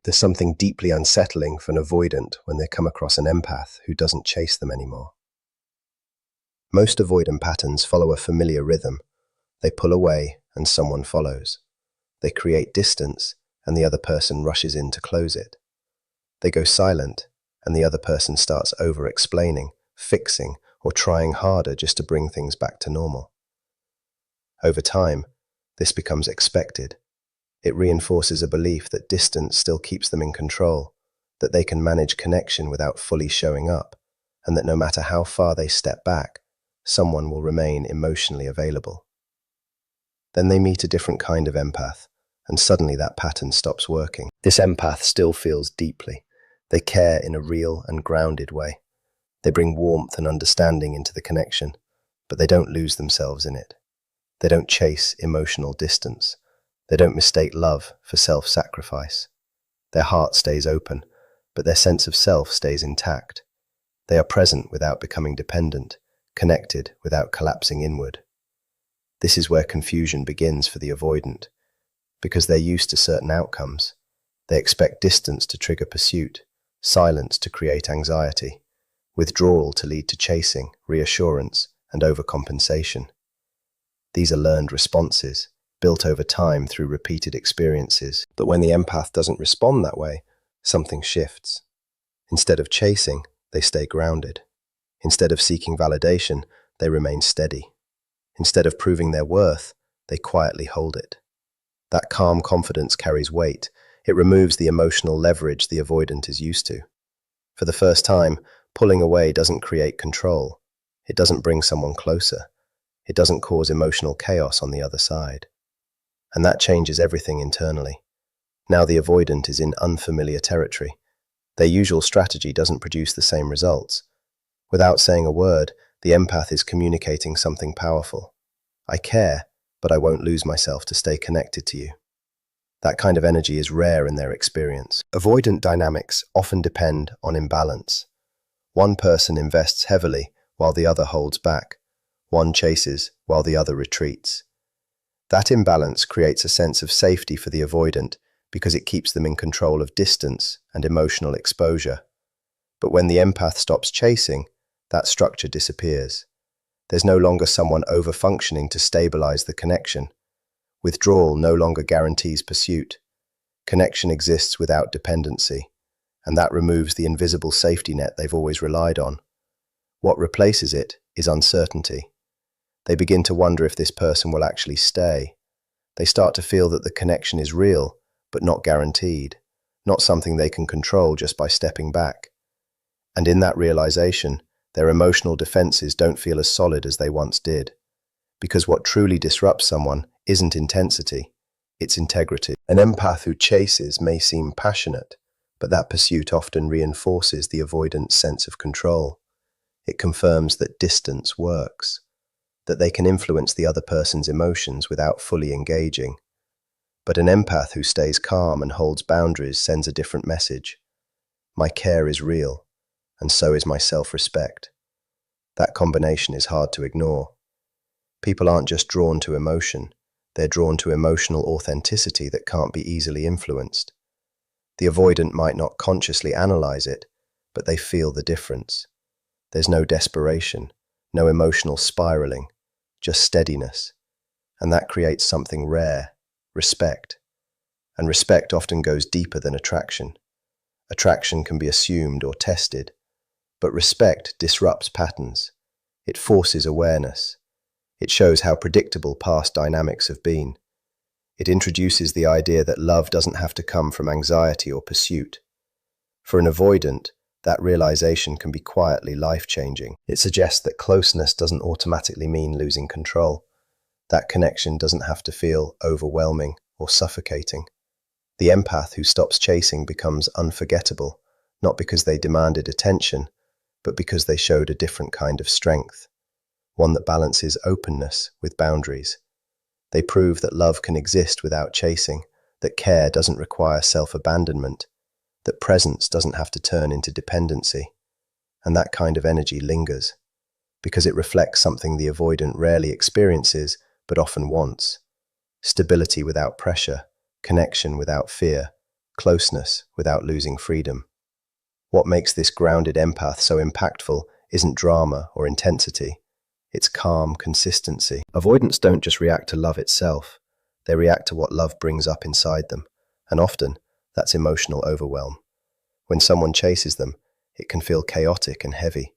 There's something deeply unsettling for an avoidant when they come across an empath who doesn't chase them anymore. Most avoidant patterns follow a familiar rhythm. They pull away and someone follows. They create distance and the other person rushes in to close it. They go silent and the other person starts over-explaining, fixing, or trying harder just to bring things back to normal. Over time, this becomes expected. It reinforces a belief that distance still keeps them in control, that they can manage connection without fully showing up, and that no matter how far they step back, someone will remain emotionally available. Then they meet a different kind of empath, and suddenly that pattern stops working. This empath still feels deeply. They care in a real and grounded way. They bring warmth and understanding into the connection, but they don't lose themselves in it. They don't chase emotional distance. They don't mistake love for self-sacrifice. Their heart stays open, but their sense of self stays intact. They are present without becoming dependent, connected without collapsing inward. This is where confusion begins for the avoidant. Because they're used to certain outcomes, they expect distance to trigger pursuit, silence to create anxiety, withdrawal to lead to chasing, reassurance, and overcompensation. These are learned responses, built over time through repeated experiences. But when the empath doesn't respond that way, something shifts. Instead of chasing, they stay grounded. Instead of seeking validation, they remain steady. Instead of proving their worth, they quietly hold it. That calm confidence carries weight. It removes the emotional leverage the avoidant is used to. For the first time, pulling away doesn't create control. It doesn't bring someone closer. It doesn't cause emotional chaos on the other side. And that changes everything internally. Now the avoidant is in unfamiliar territory. Their usual strategy doesn't produce the same results. Without saying a word, the empath is communicating something powerful. I care, but I won't lose myself to stay connected to you. That kind of energy is rare in their experience. Avoidant dynamics often depend on imbalance. One person invests heavily while the other holds back. One chases while the other retreats. That imbalance creates a sense of safety for the avoidant because it keeps them in control of distance and emotional exposure. But when the empath stops chasing, that structure disappears. There's no longer someone over-functioning to stabilize the connection. Withdrawal no longer guarantees pursuit. Connection exists without dependency, and that removes the invisible safety net they've always relied on. What replaces it is uncertainty. They begin to wonder if this person will actually stay. They start to feel that the connection is real, but not guaranteed, not something they can control just by stepping back. And in that realization, their emotional defenses don't feel as solid as they once did. Because what truly disrupts someone isn't intensity, it's integrity. An empath who chases may seem passionate, but that pursuit often reinforces the avoidant's sense of control. It confirms that distance works, that they can influence the other person's emotions without fully engaging. But an empath who stays calm and holds boundaries sends a different message. My care is real, and so is my self-respect. That combination is hard to ignore. People aren't just drawn to emotion, they're drawn to emotional authenticity that can't be easily influenced. The avoidant might not consciously analyze it, but they feel the difference. There's no desperation, no emotional spiraling, just steadiness. And that creates something rare, respect. And respect often goes deeper than attraction. Attraction can be assumed or tested, but respect disrupts patterns. It forces awareness. It shows how predictable past dynamics have been. It introduces the idea that love doesn't have to come from anxiety or pursuit. For an avoidant, that realization can be quietly life-changing. It suggests that closeness doesn't automatically mean losing control. That connection doesn't have to feel overwhelming or suffocating. The empath who stops chasing becomes unforgettable, not because they demanded attention, but because they showed a different kind of strength, one that balances openness with boundaries. They prove that love can exist without chasing, that care doesn't require self-abandonment, that presence doesn't have to turn into dependency. And that kind of energy lingers, because it reflects something the avoidant rarely experiences, but often wants. Stability without pressure, connection without fear, closeness without losing freedom. What makes this grounded empath so impactful isn't drama or intensity. It's calm consistency. Avoidants don't just react to love itself. They react to what love brings up inside them. And often, that's emotional overwhelm. When someone chases them, it can feel chaotic and heavy.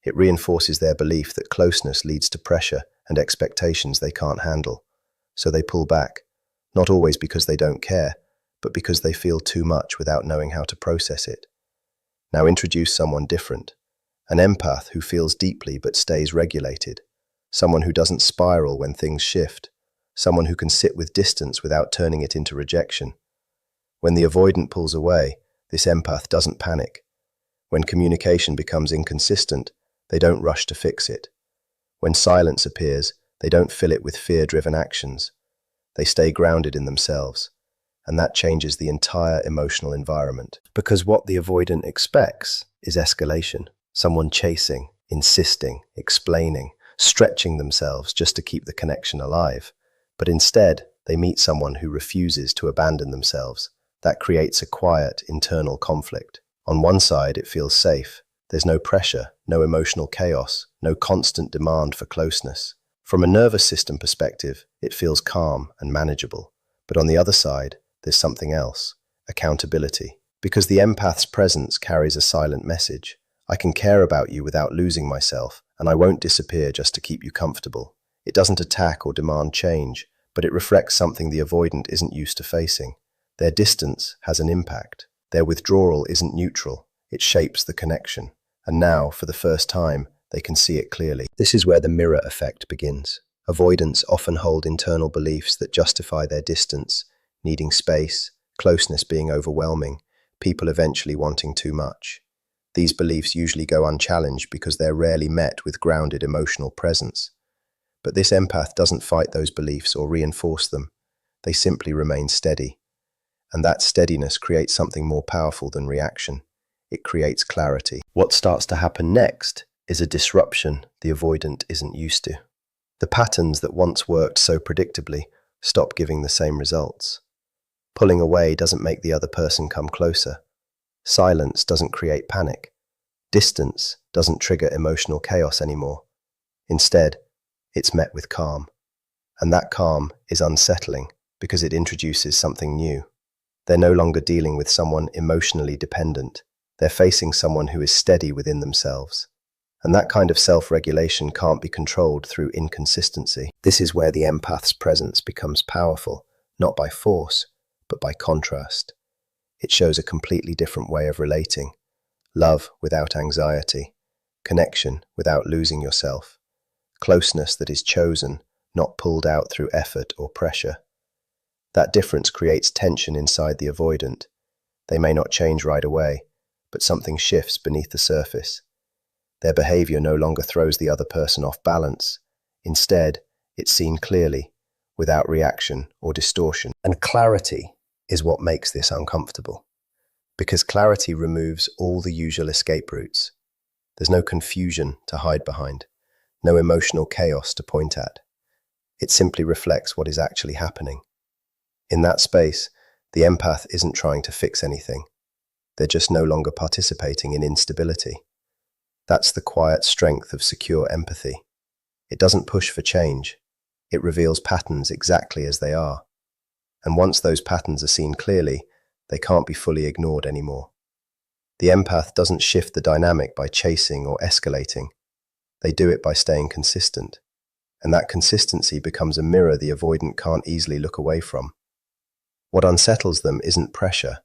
It reinforces their belief that closeness leads to pressure and expectations they can't handle. So they pull back, not always because they don't care, but because they feel too much without knowing how to process it. Now introduce someone different. An empath who feels deeply but stays regulated. Someone who doesn't spiral when things shift. Someone who can sit with distance without turning it into rejection. When the avoidant pulls away, this empath doesn't panic. When communication becomes inconsistent, they don't rush to fix it. When silence appears, they don't fill it with fear-driven actions. They stay grounded in themselves, and that changes the entire emotional environment. Because what the avoidant expects is escalation. Someone chasing, insisting, explaining, stretching themselves just to keep the connection alive. But instead, they meet someone who refuses to abandon themselves. That creates a quiet, internal conflict. On one side, it feels safe. There's no pressure, no emotional chaos, no constant demand for closeness. From a nervous system perspective, it feels calm and manageable. But on the other side, there's something else: accountability. Because the empath's presence carries a silent message. I can care about you without losing myself, and I won't disappear just to keep you comfortable. It doesn't attack or demand change, but it reflects something the avoidant isn't used to facing. Their distance has an impact. Their withdrawal isn't neutral. It shapes the connection. And now, for the first time, they can see it clearly. This is where the mirror effect begins. Avoidants often hold internal beliefs that justify their distance, needing space, closeness being overwhelming, people eventually wanting too much. These beliefs usually go unchallenged because they're rarely met with grounded emotional presence. But this empath doesn't fight those beliefs or reinforce them. They simply remain steady. And that steadiness creates something more powerful than reaction. It creates clarity. What starts to happen next is a disruption the avoidant isn't used to. The patterns that once worked so predictably stop giving the same results. Pulling away doesn't make the other person come closer. Silence doesn't create panic. Distance doesn't trigger emotional chaos anymore. Instead, it's met with calm. And that calm is unsettling because it introduces something new. They're no longer dealing with someone emotionally dependent. They're facing someone who is steady within themselves. And that kind of self-regulation can't be controlled through inconsistency. This is where the empath's presence becomes powerful, not by force, but by contrast. It shows a completely different way of relating. Love without anxiety. Connection without losing yourself. Closeness that is chosen, not pulled out through effort or pressure. That difference creates tension inside the avoidant. They may not change right away, but something shifts beneath the surface. Their behavior no longer throws the other person off balance. Instead, it's seen clearly, without reaction or distortion. And clarity is what makes this uncomfortable. Because clarity removes all the usual escape routes. There's no confusion to hide behind, no emotional chaos to point at. It simply reflects what is actually happening. In that space, the empath isn't trying to fix anything. They're just no longer participating in instability. That's the quiet strength of secure empathy. It doesn't push for change. It reveals patterns exactly as they are. And once those patterns are seen clearly, they can't be fully ignored anymore. The empath doesn't shift the dynamic by chasing or escalating. They do it by staying consistent. And that consistency becomes a mirror the avoidant can't easily look away from. What unsettles them isn't pressure.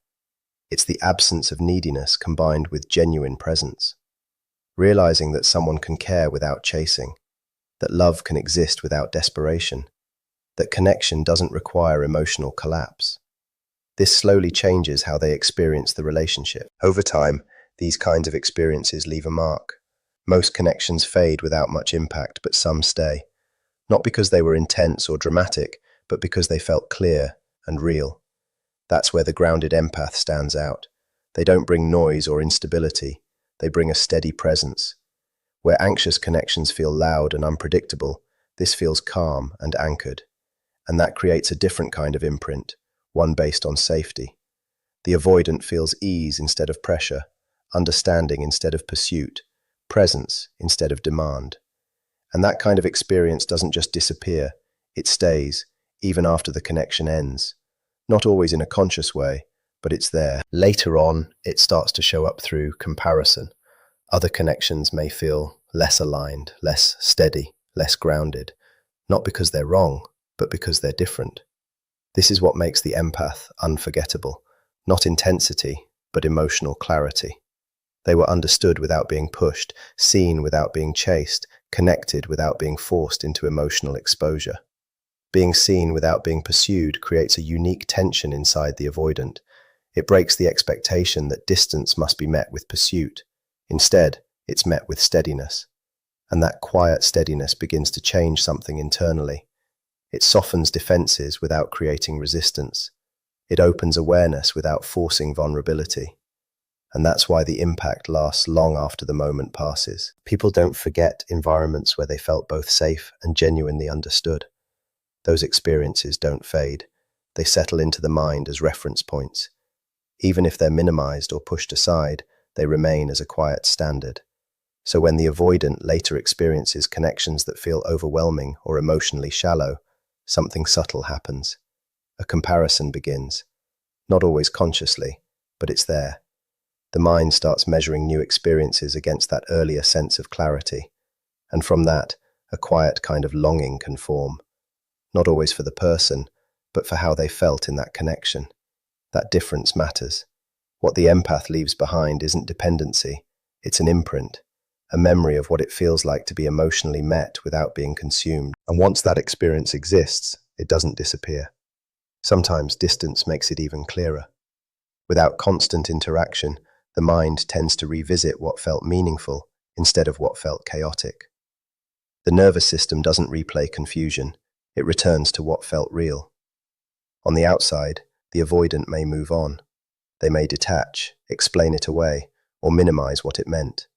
It's the absence of neediness combined with genuine presence. Realizing that someone can care without chasing, that love can exist without desperation, that connection doesn't require emotional collapse. This slowly changes how they experience the relationship. Over time, these kinds of experiences leave a mark. Most connections fade without much impact, but some stay. Not because they were intense or dramatic, but because they felt clear and real. That's where the grounded empath stands out. They don't bring noise or instability. They bring a steady presence. Where anxious connections feel loud and unpredictable, this feels calm and anchored. And that creates a different kind of imprint, one based on safety. The avoidant feels ease instead of pressure, understanding instead of pursuit, presence instead of demand. And that kind of experience doesn't just disappear, it stays, even after the connection ends. Not always in a conscious way, but it's there. Later on, it starts to show up through comparison. Other connections may feel less aligned, less steady, less grounded, not because they're wrong, but because they're different. This is what makes the empath unforgettable. Not intensity, but emotional clarity. They were understood without being pushed, seen without being chased, connected without being forced into emotional exposure. Being seen without being pursued creates a unique tension inside the avoidant. It breaks the expectation that distance must be met with pursuit. Instead, it's met with steadiness. And that quiet steadiness begins to change something internally. It softens defenses without creating resistance. It opens awareness without forcing vulnerability. And that's why the impact lasts long after the moment passes. People don't forget environments where they felt both safe and genuinely understood. Those experiences don't fade. They settle into the mind as reference points. Even if they're minimized or pushed aside, they remain as a quiet standard. So when the avoidant later experiences connections that feel overwhelming or emotionally shallow, something subtle happens. A comparison begins. Not always consciously, but it's there. The mind starts measuring new experiences against that earlier sense of clarity. And from that, a quiet kind of longing can form. Not always for the person, but for how they felt in that connection. That difference matters. What the empath leaves behind isn't dependency, it's an imprint, a memory of what it feels like to be emotionally met without being consumed. And once that experience exists, it doesn't disappear. Sometimes distance makes it even clearer. Without constant interaction, the mind tends to revisit what felt meaningful instead of what felt chaotic. The nervous system doesn't replay confusion, it returns to what felt real. On the outside, the avoidant may move on. They may detach, explain it away, or minimize what it meant.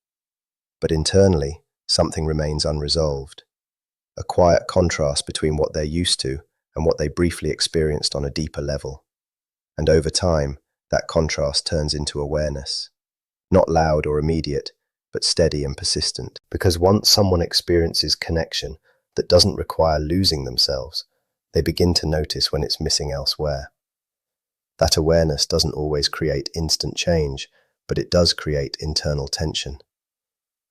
But internally, something remains unresolved. A quiet contrast between what they're used to and what they briefly experienced on a deeper level. And over time, that contrast turns into awareness. Not loud or immediate, but steady and persistent. Because once someone experiences connection that doesn't require losing themselves, they begin to notice when it's missing elsewhere. That awareness doesn't always create instant change, but it does create internal tension.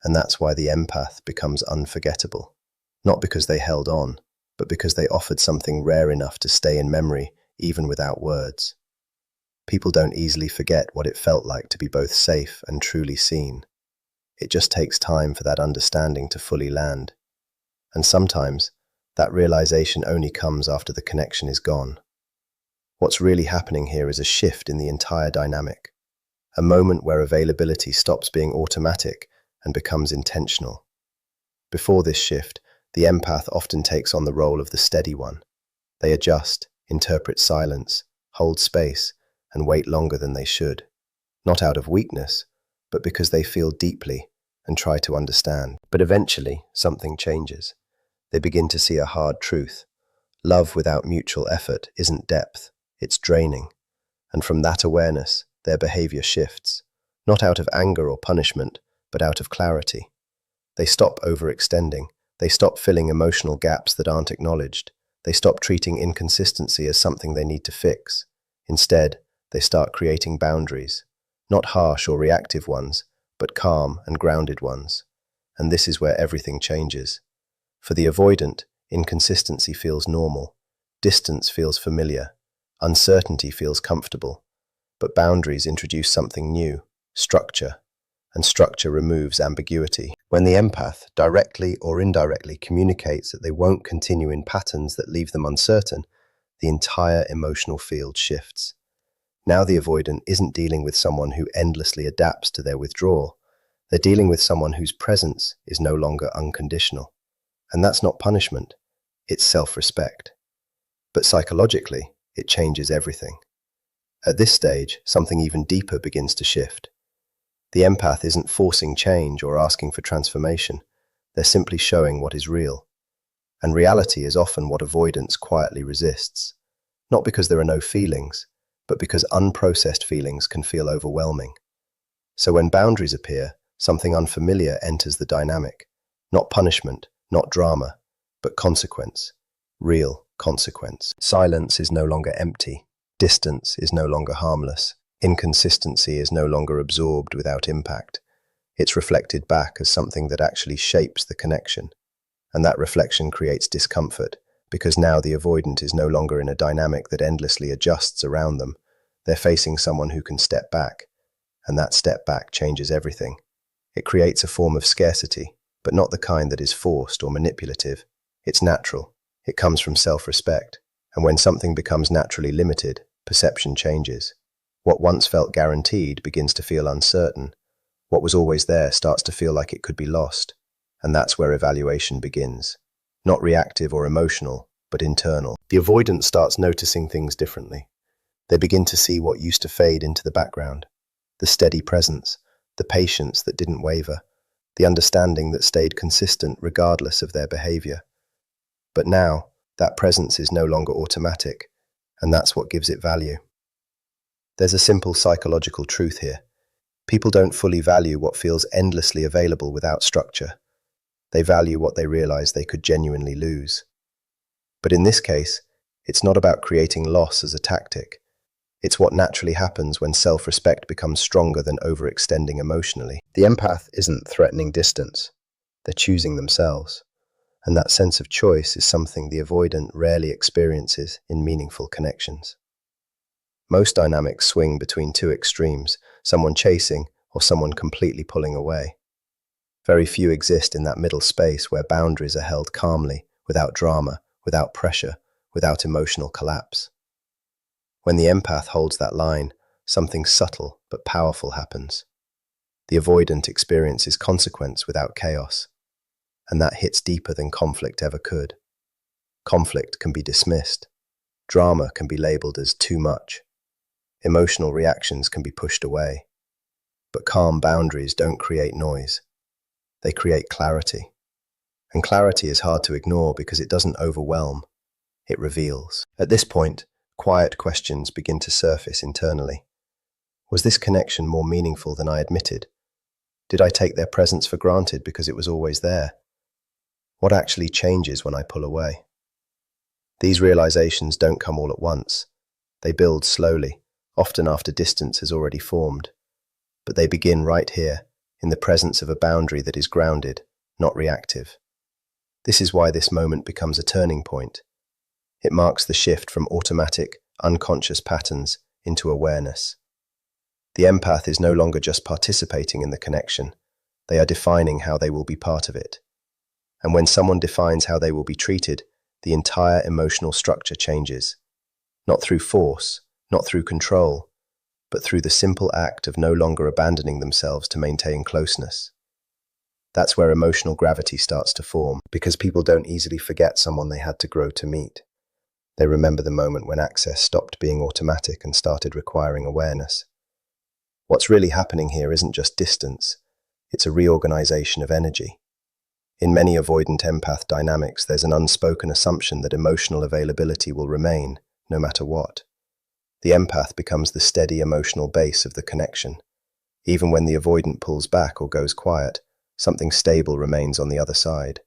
And that's why the empath becomes unforgettable. Not because they held on, but because they offered something rare enough to stay in memory, even without words. People don't easily forget what it felt like to be both safe and truly seen. It just takes time for that understanding to fully land. And sometimes, that realization only comes after the connection is gone. What's really happening here is a shift in the entire dynamic. A moment where availability stops being automatic and becomes intentional. Before this shift, the empath often takes on the role of the steady one. They adjust, interpret silence, hold space, and wait longer than they should. Not out of weakness, but because they feel deeply and try to understand. But eventually, something changes. They begin to see a hard truth. Love without mutual effort isn't depth, it's draining. And from that awareness, their behavior shifts. Not out of anger or punishment, but out of clarity. They stop overextending. They stop filling emotional gaps that aren't acknowledged. They stop treating inconsistency as something they need to fix. Instead, they start creating boundaries. Not harsh or reactive ones, but calm and grounded ones. And this is where everything changes. For the avoidant, inconsistency feels normal. Distance feels familiar. Uncertainty feels comfortable. But boundaries introduce something new, structure. And structure removes ambiguity. When the empath, directly or indirectly, communicates that they won't continue in patterns that leave them uncertain, the entire emotional field shifts. Now the avoidant isn't dealing with someone who endlessly adapts to their withdrawal. They're dealing with someone whose presence is no longer unconditional. And that's not punishment, it's self-respect. But psychologically, it changes everything. At this stage, something even deeper begins to shift. The empath isn't forcing change or asking for transformation. They're simply showing what is real. And reality is often what avoidance quietly resists. Not because there are no feelings, but because unprocessed feelings can feel overwhelming. So when boundaries appear, something unfamiliar enters the dynamic. Not punishment, not drama, but consequence. Real consequence. Silence is no longer empty. Distance is no longer harmless. Inconsistency is no longer absorbed without impact. It's reflected back as something that actually shapes the connection. And that reflection creates discomfort, because now the avoidant is no longer in a dynamic that endlessly adjusts around them. They're facing someone who can step back, and that step back changes everything. It creates a form of scarcity, but not the kind that is forced or manipulative. It's natural. It comes from self-respect. And when something becomes naturally limited, perception changes. What once felt guaranteed begins to feel uncertain. What was always there starts to feel like it could be lost. And that's where evaluation begins. Not reactive or emotional, but internal. The avoidant starts noticing things differently. They begin to see what used to fade into the background. The steady presence, the patience that didn't waver, the understanding that stayed consistent regardless of their behavior. But now, that presence is no longer automatic, and that's what gives it value. There's a simple psychological truth here. People don't fully value what feels endlessly available without structure. They value what they realize they could genuinely lose. But in this case, it's not about creating loss as a tactic. It's what naturally happens when self-respect becomes stronger than overextending emotionally. The empath isn't threatening distance. They're choosing themselves. And that sense of choice is something the avoidant rarely experiences in meaningful connections. Most dynamics swing between two extremes, someone chasing or someone completely pulling away. Very few exist in that middle space where boundaries are held calmly, without drama, without pressure, without emotional collapse. When the empath holds that line, something subtle but powerful happens. The avoidant experiences consequence without chaos, and that hits deeper than conflict ever could. Conflict can be dismissed. Drama can be labeled as too much. Emotional reactions can be pushed away. But calm boundaries don't create noise. They create clarity. And clarity is hard to ignore because it doesn't overwhelm. It reveals. At this point, quiet questions begin to surface internally. Was this connection more meaningful than I admitted? Did I take their presence for granted because it was always there? What actually changes when I pull away? These realizations don't come all at once. They build slowly, often after distance has already formed. But they begin right here, in the presence of a boundary that is grounded, not reactive. This is why this moment becomes a turning point. It marks the shift from automatic, unconscious patterns into awareness. The empath is no longer just participating in the connection. They are defining how they will be part of it. And when someone defines how they will be treated, the entire emotional structure changes. Not through force, not through control, but through the simple act of no longer abandoning themselves to maintain closeness. That's where emotional gravity starts to form, because people don't easily forget someone they had to grow to meet. They remember the moment when access stopped being automatic and started requiring awareness. What's really happening here isn't just distance, it's a reorganization of energy. In many avoidant empath dynamics, there's an unspoken assumption that emotional availability will remain, no matter what. The empath becomes the steady emotional base of the connection. Even when the avoidant pulls back or goes quiet, something stable remains on the other side.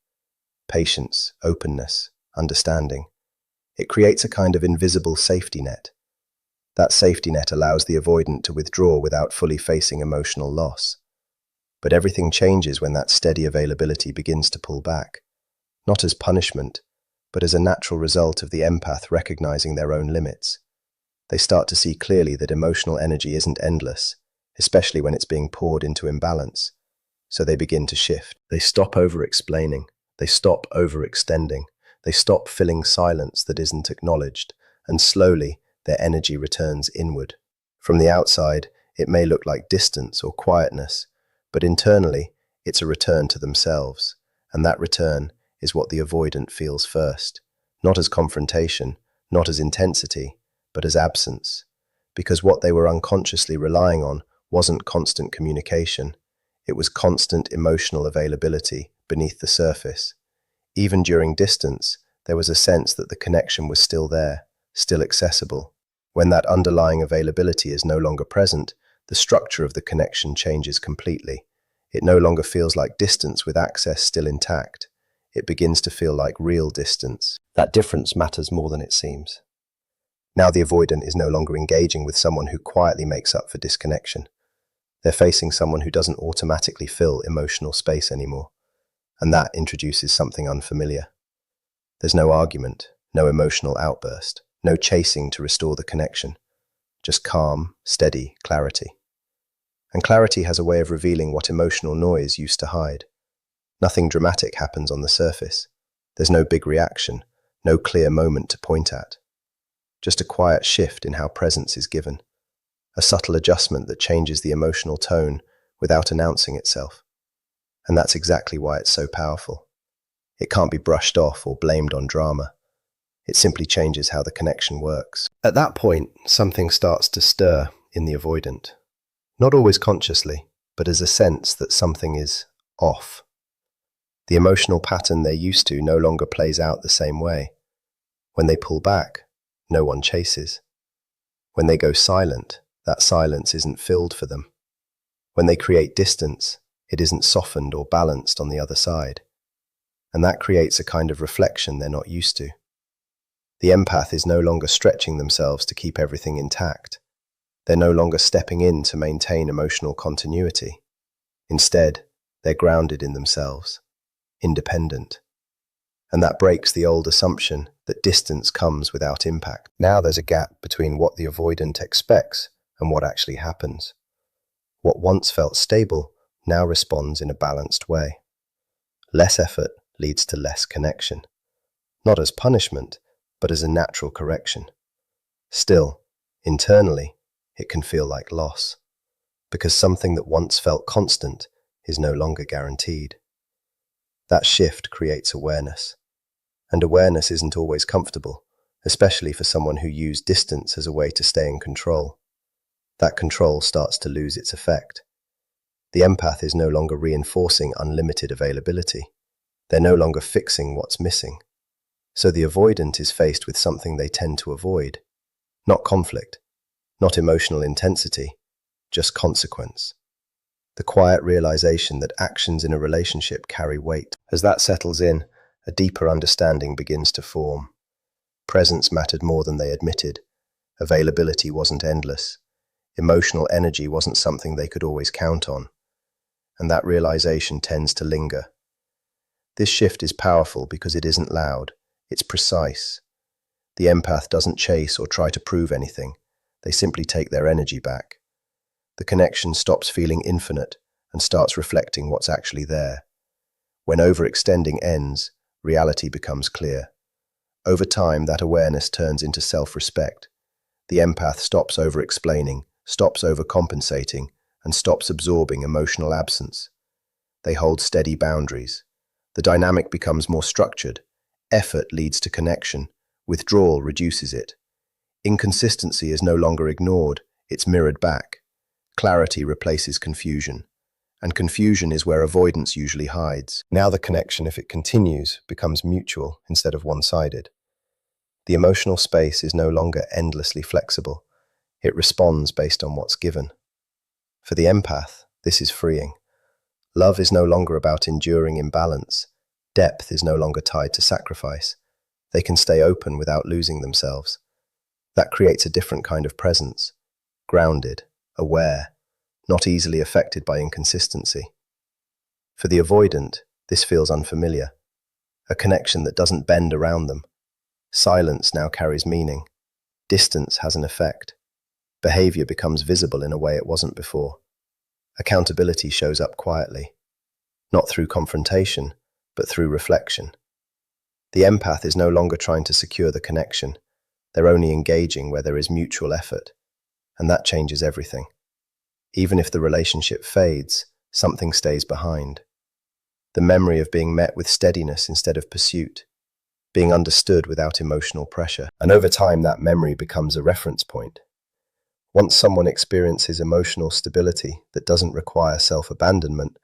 Patience, openness, understanding. It creates a kind of invisible safety net. That safety net allows the avoidant to withdraw without fully facing emotional loss. But everything changes when that steady availability begins to pull back, not as punishment, but as a natural result of the empath recognizing their own limits. They start to see clearly that emotional energy isn't endless, especially when it's being poured into imbalance. So they begin to shift. They stop over-explaining. They stop overextending. They stop filling silence that isn't acknowledged, and slowly their energy returns inward. From the outside, it may look like distance or quietness, but internally, it's a return to themselves, and that return is what the avoidant feels first, not as confrontation, not as intensity, but as absence, because what they were unconsciously relying on wasn't constant communication, it was constant emotional availability beneath the surface. Even during distance, there was a sense that the connection was still there, still accessible. When that underlying availability is no longer present, the structure of the connection changes completely. It no longer feels like distance with access still intact. It begins to feel like real distance. That difference matters more than it seems. Now the avoidant is no longer engaging with someone who quietly makes up for disconnection. They're facing someone who doesn't automatically fill emotional space anymore. And that introduces something unfamiliar. There's no argument, no emotional outburst, no chasing to restore the connection. Just calm, steady clarity. And clarity has a way of revealing what emotional noise used to hide. Nothing dramatic happens on the surface. There's no big reaction, no clear moment to point at. Just a quiet shift in how presence is given. A subtle adjustment that changes the emotional tone without announcing itself. And that's exactly why it's so powerful. It can't be brushed off or blamed on drama. It simply changes how the connection works. At that point, something starts to stir in the avoidant. Not always consciously, but as a sense that something is off. The emotional pattern they're used to no longer plays out the same way. When they pull back, no one chases. When they go silent, that silence isn't filled for them. When they create distance, it isn't softened or balanced on the other side. And that creates a kind of reflection they're not used to. The empath is no longer stretching themselves to keep everything intact. They're no longer stepping in to maintain emotional continuity. Instead, they're grounded in themselves, independent. And that breaks the old assumption that distance comes without impact. Now there's a gap between what the avoidant expects and what actually happens. What once felt stable now responds in a balanced way. Less effort leads to less connection. Not as punishment, but as a natural correction. Still, internally, it can feel like loss, because something that once felt constant is no longer guaranteed. That shift creates awareness. And awareness isn't always comfortable, especially for someone who used distance as a way to stay in control. That control starts to lose its effect. The empath is no longer reinforcing unlimited availability. They're no longer fixing what's missing. So the avoidant is faced with something they tend to avoid. Not conflict, not emotional intensity, just consequence. The quiet realization that actions in a relationship carry weight. As that settles in, a deeper understanding begins to form. Presence mattered more than they admitted. Availability wasn't endless. Emotional energy wasn't something they could always count on. And that realization tends to linger. This shift is powerful because it isn't loud, it's precise. The empath doesn't chase or try to prove anything. They simply take their energy back. The connection stops feeling infinite and starts reflecting what's actually there. When overextending ends, reality becomes clear. Over time, that awareness turns into self-respect. The empath stops over-explaining, stops overcompensating, and stops absorbing emotional absence. They hold steady boundaries. The dynamic becomes more structured. Effort leads to connection. Withdrawal reduces it. Inconsistency is no longer ignored, it's mirrored back. Clarity replaces confusion. And confusion is where avoidance usually hides. Now the connection, if it continues, becomes mutual instead of one-sided. The emotional space is no longer endlessly flexible. It responds based on what's given. For the empath, this is freeing. Love is no longer about enduring imbalance. Depth is no longer tied to sacrifice. They can stay open without losing themselves. That creates a different kind of presence. Grounded, aware, not easily affected by inconsistency. For the avoidant, this feels unfamiliar. A connection that doesn't bend around them. Silence now carries meaning. Distance has an effect. Behavior becomes visible in a way it wasn't before. Accountability shows up quietly. Not through confrontation, but through reflection. The empath is no longer trying to secure the connection. They're only engaging where there is mutual effort. And that changes everything. Even if the relationship fades, something stays behind. The memory of being met with steadiness instead of pursuit. Being understood without emotional pressure. And over time, that memory becomes a reference point. Once someone experiences emotional stability that doesn't require self-abandonment,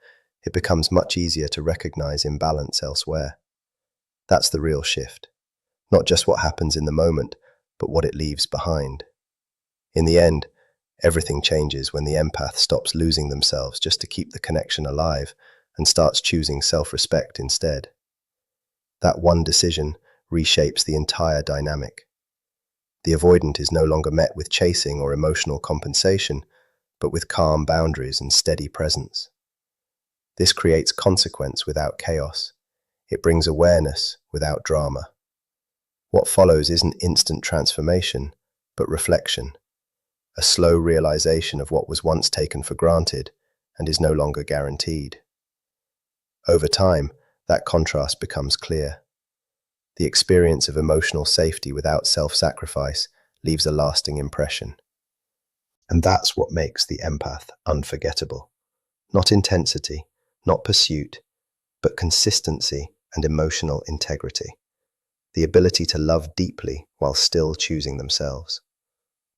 it becomes much easier to recognize imbalance elsewhere. That's the real shift. Not just what happens in the moment, but what it leaves behind. In the end, everything changes when the empath stops losing themselves just to keep the connection alive and starts choosing self-respect instead. That one decision reshapes the entire dynamic. The avoidant is no longer met with chasing or emotional compensation, but with calm boundaries and steady presence. This creates consequence without chaos. It brings awareness without drama. What follows isn't instant transformation, but reflection, a slow realization of what was once taken for granted and is no longer guaranteed. Over time, that contrast becomes clear. The experience of emotional safety without self-sacrifice leaves a lasting impression. And that's what makes the empath unforgettable. Not intensity, not pursuit, but consistency and emotional integrity. The ability to love deeply while still choosing themselves.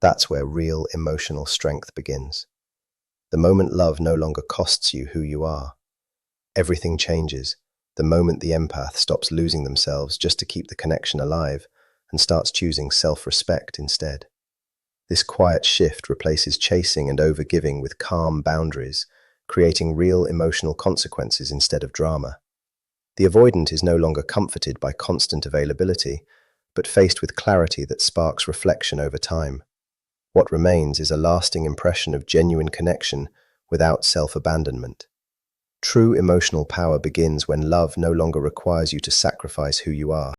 That's where real emotional strength begins. The moment love no longer costs you who you are. Everything changes the moment the empath stops losing themselves just to keep the connection alive and starts choosing self-respect instead. This quiet shift replaces chasing and overgiving with calm boundaries, creating real emotional consequences instead of drama. The avoidant is no longer comforted by constant availability, but faced with clarity that sparks reflection over time. What remains is a lasting impression of genuine connection without self-abandonment. True emotional power begins when love no longer requires you to sacrifice who you are.